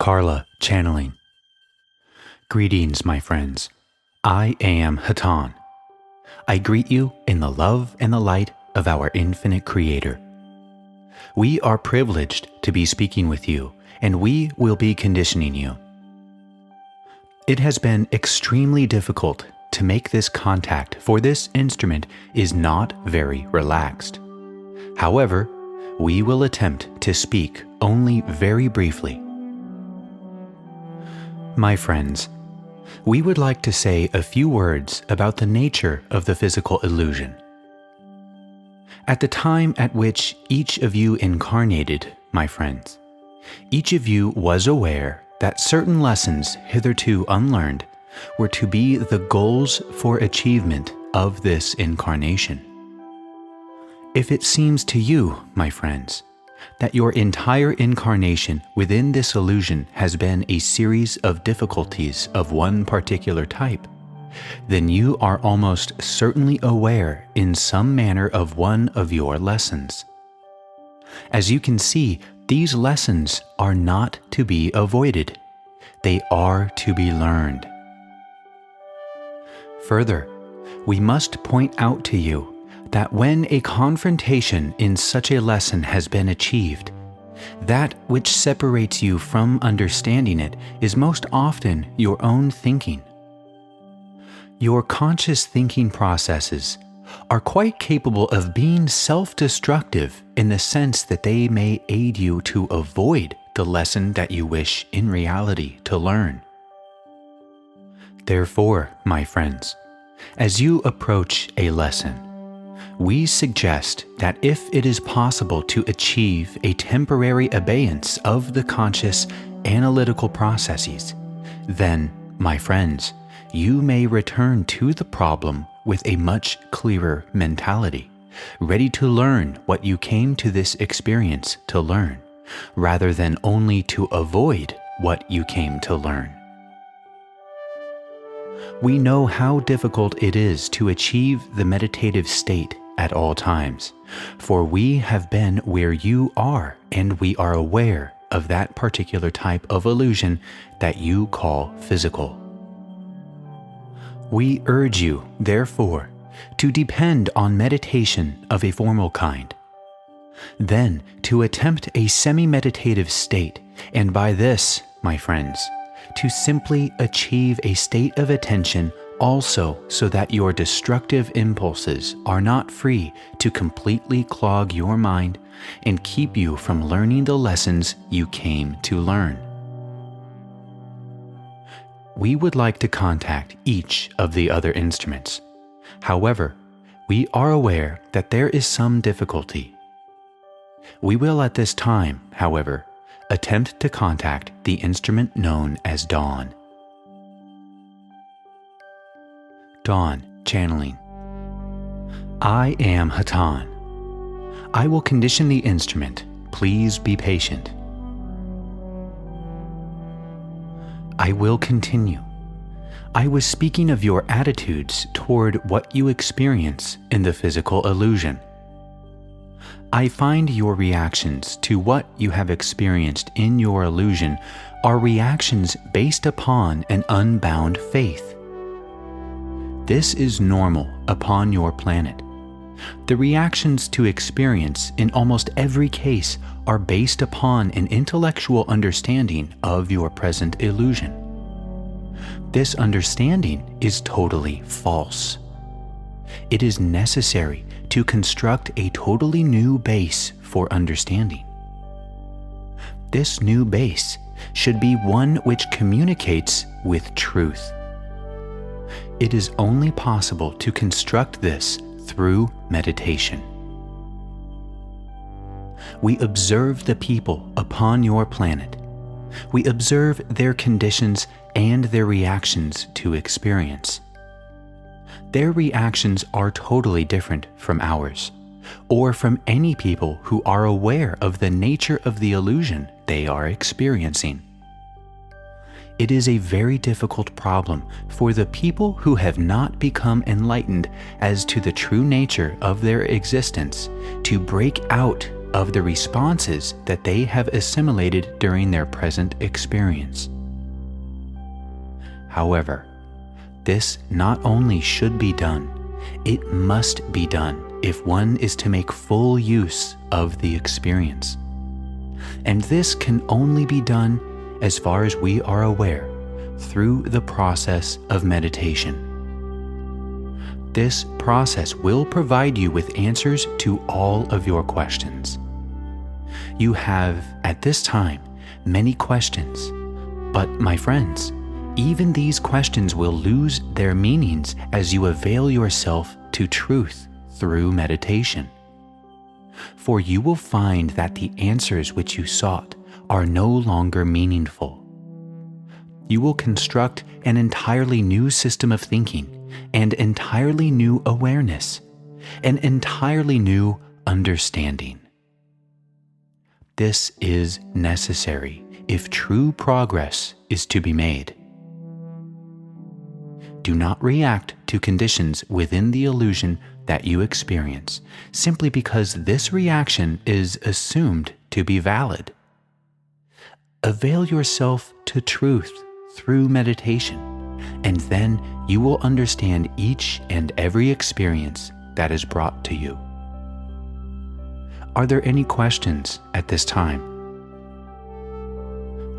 Carla channeling. Greetings, my friends. I am Hatonn. I greet you in the love and the light of our infinite Creator. We are privileged to be speaking with you, and we will be conditioning you. It has been extremely difficult to make this contact, for this instrument is not very relaxed. However, we will attempt to speak only very briefly. My friends, we would like to say a few words about the nature of the physical illusion. At the time at which each of you incarnated, my friends, each of you was aware that certain lessons hitherto unlearned were to be the goals for achievement of this incarnation. If it seems to you, my friends, that your entire incarnation within this illusion has been a series of difficulties of one particular type, then you are almost certainly aware in some manner of one of your lessons. As you can see, these lessons are not to be avoided. They are to be learned. Further, we must point out to you that when a confrontation in such a lesson has been achieved, that which separates you from understanding it is most often your own thinking. Your conscious thinking processes are quite capable of being self-destructive in the sense that they may aid you to avoid the lesson that you wish in reality to learn. Therefore, my friends, as you approach a lesson, we suggest that if it is possible to achieve a temporary abeyance of the conscious analytical processes, then, my friends, you may return to the problem with a much clearer mentality, ready to learn what you came to this experience to learn, rather than only to avoid what you came to learn. We know how difficult it is to achieve the meditative state at all times, for we have been where you are, and we are aware of that particular type of illusion that you call physical. We urge you, therefore, to depend on meditation of a formal kind, then to attempt a semi-meditative state, and by this, my friends, to simply achieve a state of attention also so that your destructive impulses are not free to completely clog your mind and keep you from learning the lessons you came to learn. We would like to contact each of the other instruments. However, we are aware that there is some difficulty. We will at this time, however, attempt to contact the instrument known as Don. Don channeling. I am Hatonn. I will condition the instrument. Please be patient. I will continue. I was speaking of your attitudes toward what you experience in the physical illusion. I find your reactions to what you have experienced in your illusion are reactions based upon an unbound faith. This is normal upon your planet. The reactions to experience in almost every case are based upon an intellectual understanding of your present illusion. This understanding is totally false. It is necessary to construct a totally new base for understanding. This new base should be one which communicates with truth. It is only possible to construct this through meditation. We observe the people upon your planet. We observe their conditions and their reactions to experience. Their reactions are totally different from ours, or from any people who are aware of the nature of the illusion they are experiencing. It is a very difficult problem for the people who have not become enlightened as to the true nature of their existence to break out of the responses that they have assimilated during their present experience. However, this not only should be done, it must be done if one is to make full use of the experience. And this can only be done, as far as we are aware, through the process of meditation. This process will provide you with answers to all of your questions. You have, at this time, many questions, but my friends, even these questions will lose their meanings as you avail yourself to truth through meditation. For you will find that the answers which you sought are no longer meaningful. You will construct an entirely new system of thinking, and entirely new awareness, an entirely new understanding. This is necessary if true progress is to be made. Do not react to conditions within the illusion that you experience simply because this reaction is assumed to be valid. Avail yourself to truth through meditation, and then you will understand each and every experience that is brought to you. Are there any questions at this time?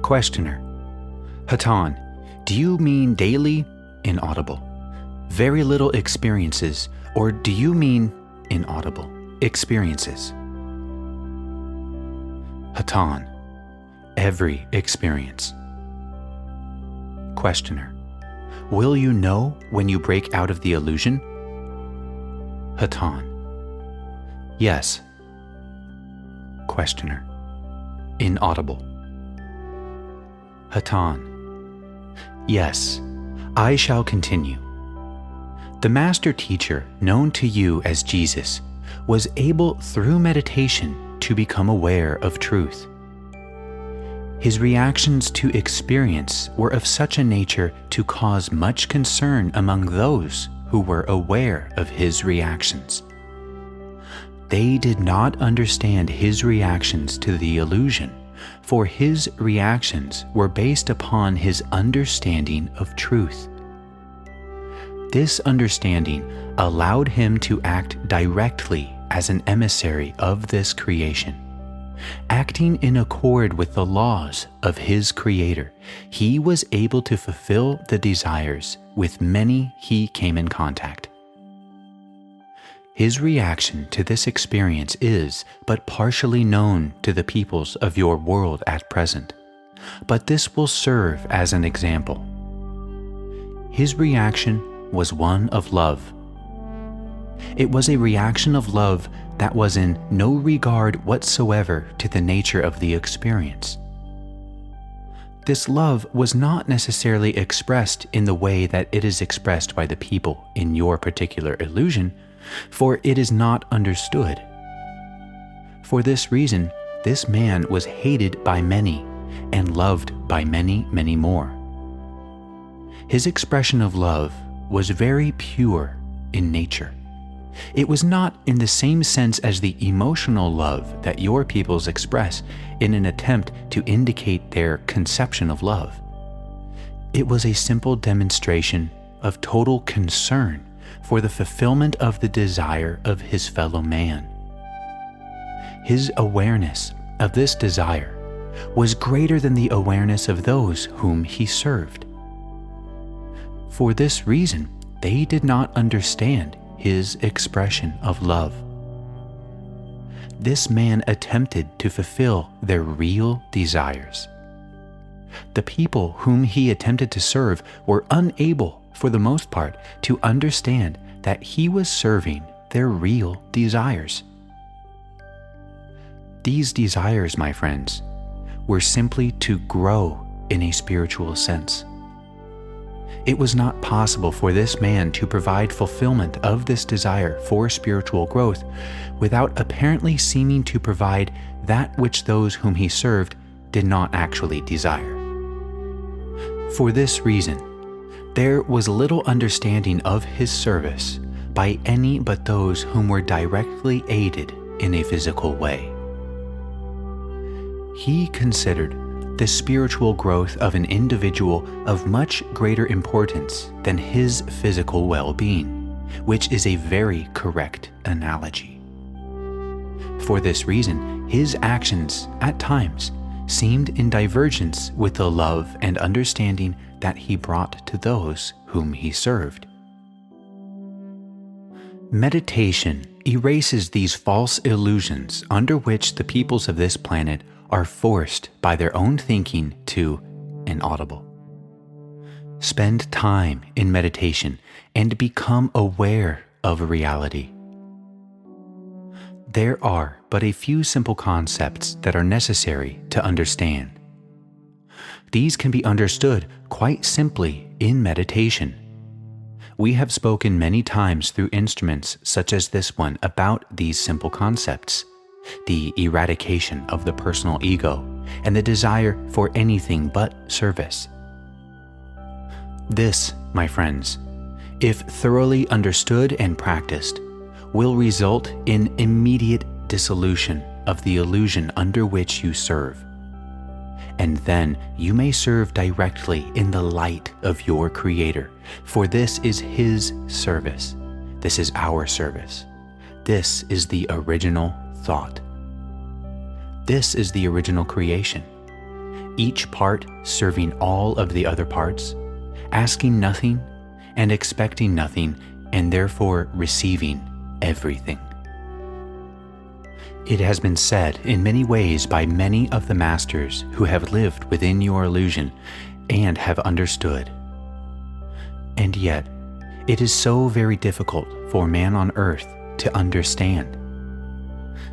Questioner: Hatonn, do you mean daily? Inaudible. Very little experiences, or do you mean inaudible experiences? Hatonn: every experience. Questioner: will you know when you break out of the illusion? Hatonn: yes. Questioner: inaudible. Hatonn: yes, I shall continue. The master teacher, known to you as Jesus, was able through meditation to become aware of truth. His reactions to experience were of such a nature to cause much concern among those who were aware of his reactions. They did not understand his reactions to the illusion, for his reactions were based upon his understanding of truth. This understanding allowed him to act directly as an emissary of this creation. Acting in accord with the laws of his Creator, he was able to fulfill the desires with many he came in contact. His reaction to this experience is but partially known to the peoples of your world at present, but this will serve as an example. His reaction was one of love. It was a reaction of love that was in no regard whatsoever to the nature of the experience. This love was not necessarily expressed in the way that it is expressed by the people in your particular illusion, for it is not understood. For this reason, this man was hated by many and loved by many, many more. His expression of love was very pure in nature. It was not in the same sense as the emotional love that your peoples express in an attempt to indicate their conception of love. It was a simple demonstration of total concern for the fulfillment of the desire of his fellow man. His awareness of this desire was greater than the awareness of those whom he served. For this reason, they did not understand his expression of love. This man attempted to fulfill their real desires. The people whom he attempted to serve were unable, for the most part, to understand that he was serving their real desires. These desires, my friends, were simply to grow in a spiritual sense. It was not possible for this man to provide fulfillment of this desire for spiritual growth without apparently seeming to provide that which those whom he served did not actually desire. For this reason, there was little understanding of his service by any but those whom were directly aided in a physical way. He considered the spiritual growth of an individual of much greater importance than his physical well-being, which is a very correct analogy. For this reason, his actions, at times, seemed in divergence with the love and understanding that he brought to those whom he served. Meditation erases these false illusions under which the peoples of this planet are forced by their own thinking to inaudible. Spend time in meditation and become aware of reality. There are but a few simple concepts that are necessary to understand. These can be understood quite simply in meditation. We have spoken many times through instruments such as this one about these simple concepts: the eradication of the personal ego and the desire for anything but service. This, my friends, if thoroughly understood and practiced, will result in immediate dissolution of the illusion under which you serve. And then you may serve directly in the light of your Creator, for this is His service. This is our service. This is the original thought. This is the original creation. Each part serving all of the other parts, asking nothing and expecting nothing, and therefore receiving everything. It has been said in many ways by many of the masters who have lived within your illusion and have understood. And yet, it is so very difficult for man on earth to understand.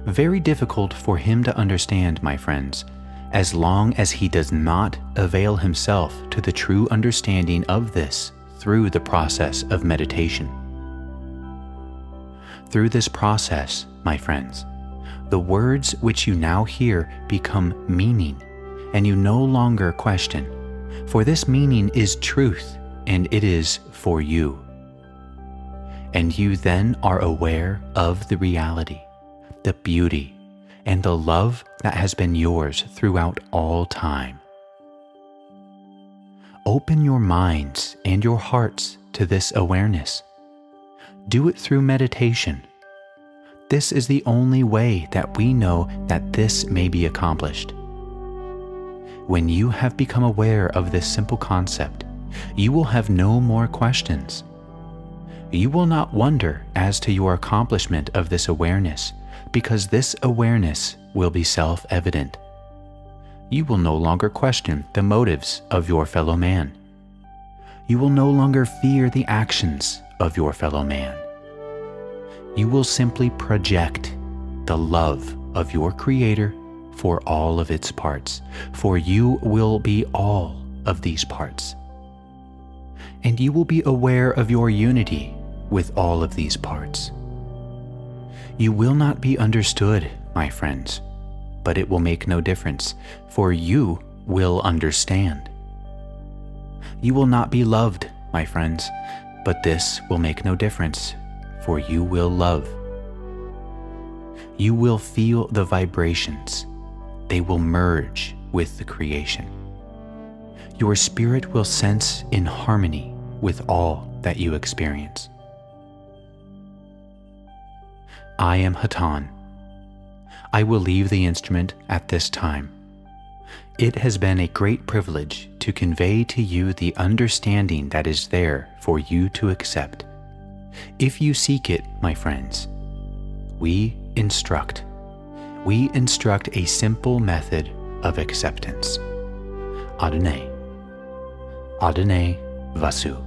Very difficult for him to understand, my friends, as long as he does not avail himself to the true understanding of this through the process of meditation. Through this process, my friends, the words which you now hear become meaning, and you no longer question, for this meaning is truth, and it is for you. And you then are aware of the reality, the beauty, and the love that has been yours throughout all time. Open your minds and your hearts to this awareness. Do it through meditation. This is the only way that we know that this may be accomplished. When you have become aware of this simple concept, you will have no more questions. You will not wonder as to your accomplishment of this awareness, because this awareness will be self-evident. You will no longer question the motives of your fellow man. You will no longer fear the actions of your fellow man. You will simply project the love of your Creator for all of its parts, for you will be all of these parts. And you will be aware of your unity with all of these parts. You will not be understood, my friends, but it will make no difference, for you will understand. You will not be loved, my friends, but this will make no difference, for you will love. You will feel the vibrations. They will merge with the creation. Your spirit will sense in harmony with all that you experience. I am Hatonn. I will leave the instrument at this time. It has been a great privilege to convey to you the understanding that is there for you to accept. If you seek it, my friends, we instruct. We instruct a simple method of acceptance. Adonai. Adonai Vasu.